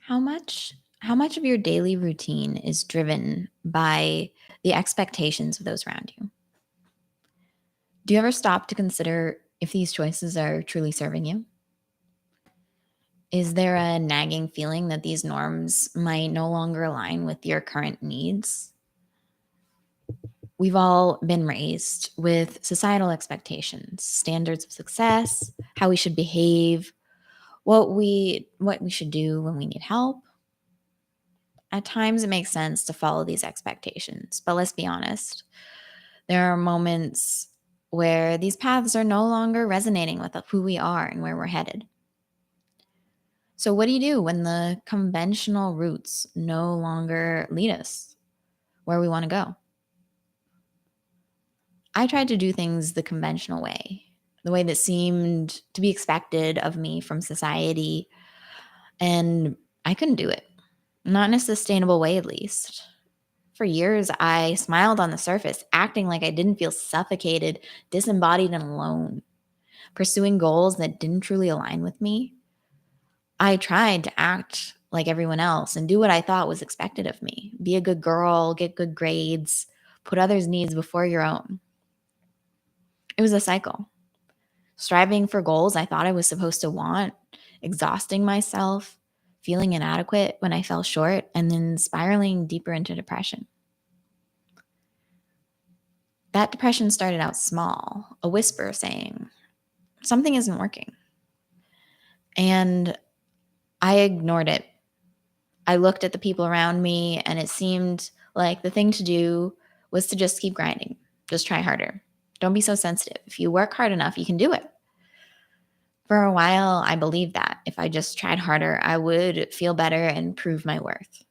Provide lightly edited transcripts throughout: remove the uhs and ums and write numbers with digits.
How much of your daily routine is driven by the expectations of those around you? Do you ever stop to consider if these choices are truly serving you? Is there a nagging feeling that these norms might no longer align with your current needs? We've all been raised with societal expectations, standards of success, how we should behave, what we should do when we need help. At times it makes sense to follow these expectations, but let's be honest. There are moments where these paths are no longer resonating with who we are and where we're headed. So, what do you do when the conventional routes no longer lead us where we want to go? I tried to do things the conventional way, the way that seemed to be expected of me from society, and I couldn't do it. Not in a sustainable way, at least. For years, I smiled on the surface, acting like I didn't feel suffocated, disembodied, and alone, pursuing goals that didn't truly align with me. I tried to act like everyone else and do what I thought was expected of me. Be a good girl, get good grades, put others' needs before your own. It was a cycle. Striving for goals I thought I was supposed to want, exhausting myself, feeling inadequate when I fell short, and then spiraling deeper into depression. That depression started out small, a whisper saying, something isn't working. And I ignored it. I looked at the people around me, and it seemed like the thing to do was to just keep grinding. Just try harder. Don't be so sensitive. If you work hard enough, you can do it. For a while, I believed that if I just tried harder, I would feel better and prove my worth.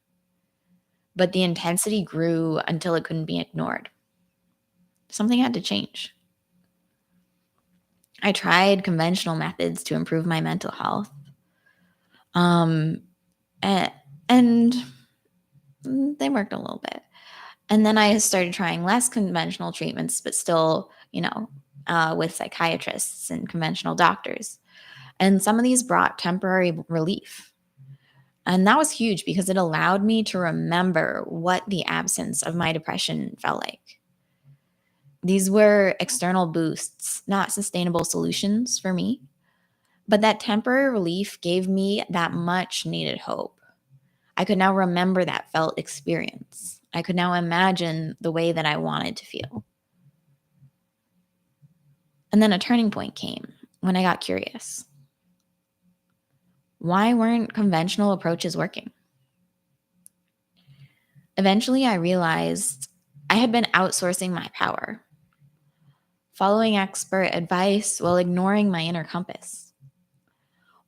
But the intensity grew until it couldn't be ignored. Something had to change. I tried conventional methods to improve my mental health. Um, and, and they worked a little bit. And then I started trying less conventional treatments, but still, with psychiatrists and conventional doctors. And some of these brought temporary relief. And that was huge because it allowed me to remember what the absence of my depression felt like. These were external boosts, not sustainable solutions for me. But that temporary relief gave me that much needed hope. I could now remember that felt experience. I could now imagine the way that I wanted to feel. And then a turning point came when I got curious. Why weren't conventional approaches working? Eventually, I realized I had been outsourcing my power, following expert advice while ignoring my inner compass.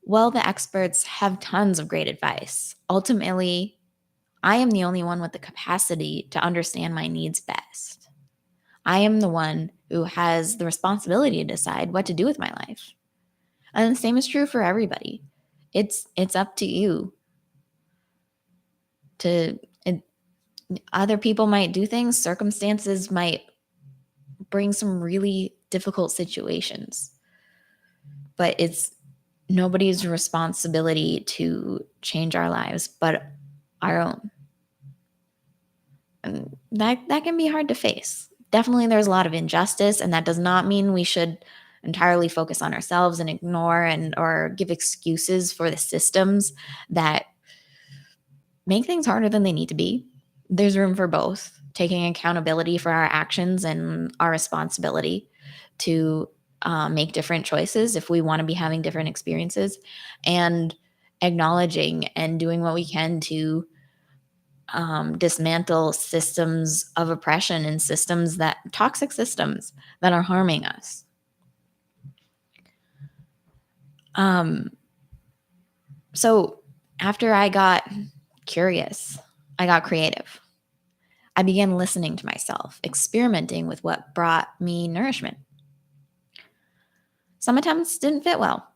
Well, the experts have tons of great advice. Ultimately, I am the only one with the capacity to understand my needs best. I am the one who has the responsibility to decide what to do with my life. And the same is true for everybody. It's up to you to it, other people might do things, circumstances might bring some really difficult situations. But it's nobody's responsibility to change our lives but our own. And that can be hard to face. Definitely there's a lot of injustice, and that does not mean we should entirely focus on ourselves and ignore and or give excuses for the systems that make things harder than they need to be. There's room for both, taking accountability for our actions and our responsibility to make different choices if we want to be having different experiences, and acknowledging and doing what we can to dismantle systems of oppression and toxic systems that are harming us. So after I got curious, I got creative. I began listening to myself, experimenting with what brought me nourishment. Some attempts didn't fit well,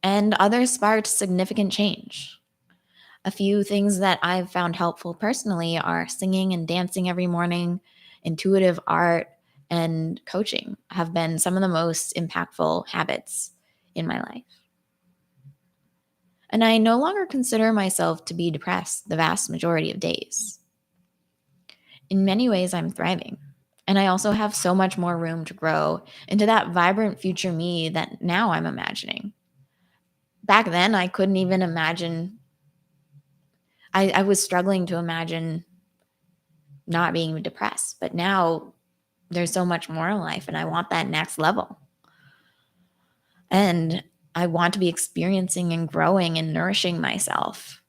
and others sparked significant change. A few things that I've found helpful personally are singing and dancing every morning, intuitive art, and coaching have been some of the most impactful habits in my life. And I no longer consider myself to be depressed the vast majority of days. In many ways, I'm thriving. And I also have so much more room to grow into that vibrant future me that now I'm imagining. Back then, I couldn't even imagine, I was struggling to imagine not being depressed. But now there's so much more in life, and I want that next level. And I want to be experiencing and growing and nourishing myself.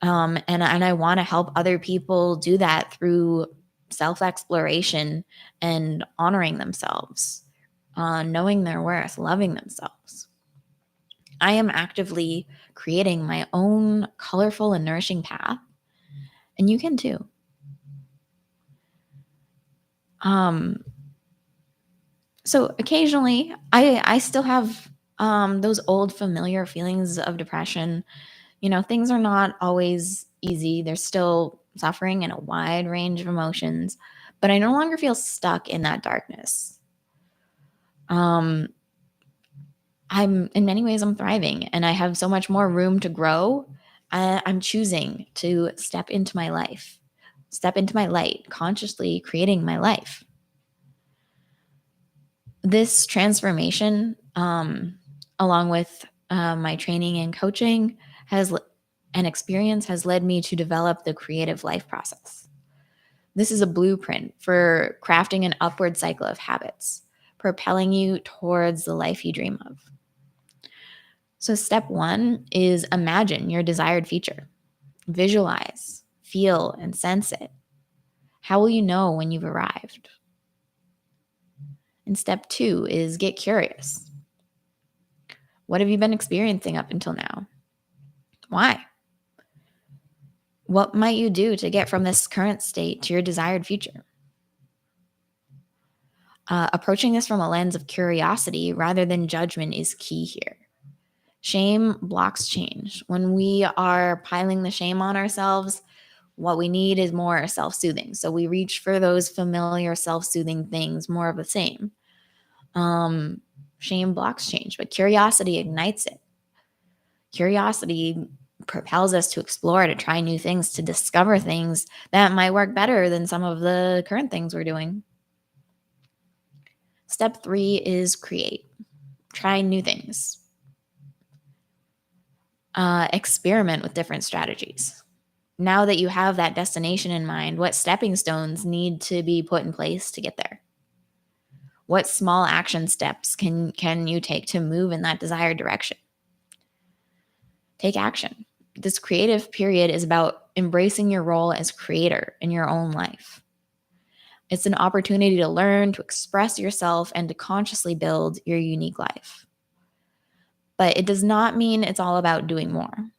And I want to help other people do that through self exploration and honoring themselves, knowing their worth, loving themselves. I am actively creating my own colorful and nourishing path, and you can too. So occasionally, I still have those old familiar feelings of depression. Things are not always easy. There's still suffering and a wide range of emotions, but I no longer feel stuck in that darkness. Um, I'm in many ways I'm thriving, and I have so much more room to grow. I'm choosing to step into my life, step into my light, consciously creating my life. This transformation, along with my training and coaching, and experience has led me to develop the creative life process. This is a blueprint for crafting an upward cycle of habits, propelling you towards the life you dream of. So, step one is imagine your desired future. Visualize, feel, and sense it. How will you know when you've arrived? And step two is get curious. What have you been experiencing up until now? Why? What might you do to get from this current state to your desired future? Approaching this from a lens of curiosity rather than judgment is key here. Shame blocks change. When we are piling the shame on ourselves, what we need is more self-soothing. So we reach for those familiar self-soothing things, more of the same. Shame blocks change, but curiosity ignites it. Curiosity propels us to explore, to try new things, to discover things that might work better than some of the current things we're doing. Step three is create. Try new things. Experiment with different strategies. Now that you have that destination in mind, what stepping stones need to be put in place to get there? What small action steps can you take to move in that desired direction? Take action. This creative period is about embracing your role as creator in your own life. It's an opportunity to learn, to express yourself, and to consciously build your unique life. But it does not mean it's all about doing more.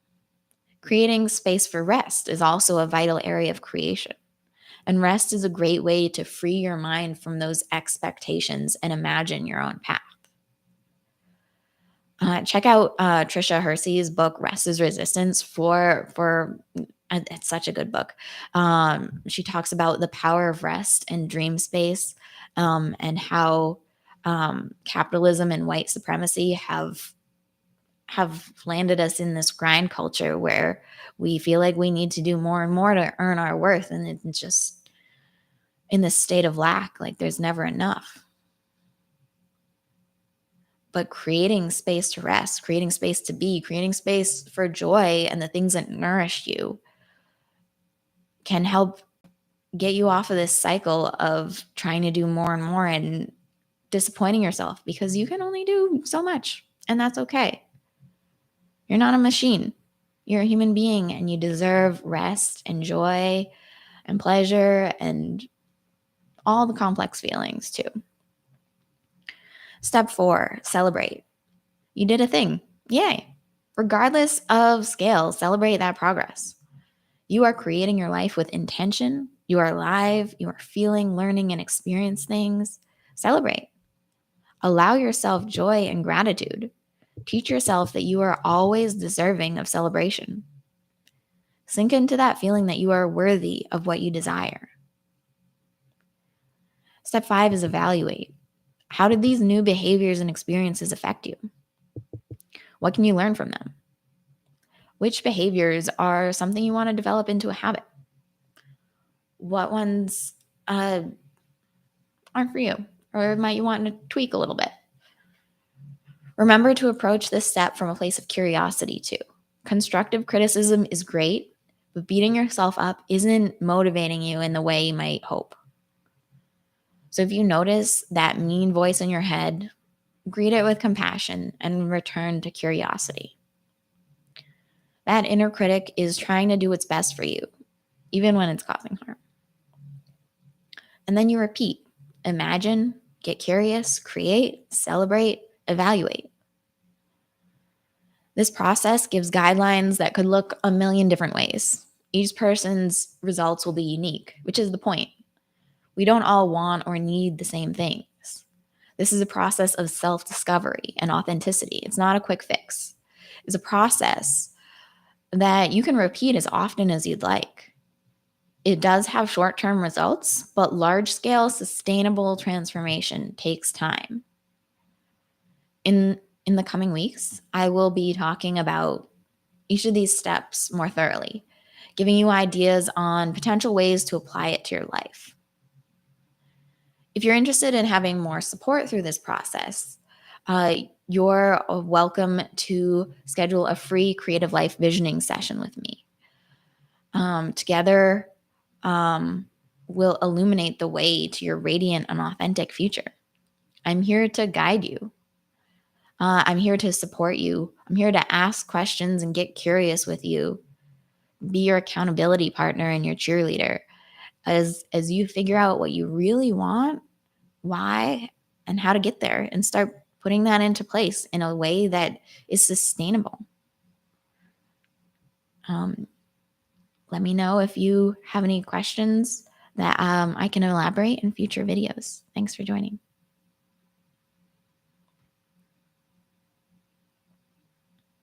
Creating space for rest is also a vital area of creation. And rest is a great way to free your mind from those expectations and imagine your own path. Check out Trisha Hersey's book "Rest is Resistance" for it's such a good book. She talks about the power of rest and dream space, and how capitalism and white supremacy have landed us in this grind culture where we feel like we need to do more and more to earn our worth, and it's just in this state of lack, like there's never enough. But creating space to rest, creating space to be, creating space for joy and the things that nourish you can help get you off of this cycle of trying to do more and more and disappointing yourself, because you can only do so much, and that's okay. You're not a machine. You're a human being, and you deserve rest and joy and pleasure and all the complex feelings too. Step 4, celebrate. You did a thing. Yay. Regardless of scale, celebrate that progress. You are creating your life with intention. You are alive. You are feeling, learning, and experience things. Celebrate. Allow yourself joy and gratitude. Teach yourself that you are always deserving of celebration. Sink into that feeling that you are worthy of what you desire. Step 5 is evaluate. How did these new behaviors and experiences affect you? What can you learn from them? Which behaviors are something you want to develop into a habit? What ones aren't for you, or might you want to tweak a little bit? Remember to approach this step from a place of curiosity too. Constructive criticism is great, but beating yourself up isn't motivating you in the way you might hope. So if you notice that mean voice in your head, greet it with compassion and return to curiosity. That inner critic is trying to do what's best for you, even when it's causing harm. And then you repeat. Imagine, get curious, create, celebrate, evaluate. This process gives guidelines that could look a million different ways. Each person's results will be unique, which is the point. We don't all want or need the same things. This is a process of self discovery and authenticity. It's not a quick fix, it's a process that you can repeat as often as you'd like. It does have short term results, but large scale, sustainable transformation takes time. In the coming weeks, I will be talking about each of these steps more thoroughly, giving you ideas on potential ways to apply it to your life. If you're interested in having more support through this process, you're welcome to schedule a free creative life visioning session with me. Together, we'll illuminate the way to your radiant and authentic future. I'm here to guide you. I'm here to support you. I'm here to ask questions and get curious with you. Be your accountability partner and your cheerleader as you figure out what you really want, why, and how to get there, and start putting that into place in a way that is sustainable. Let me know if you have any questions that I can elaborate in future videos. Thanks for joining.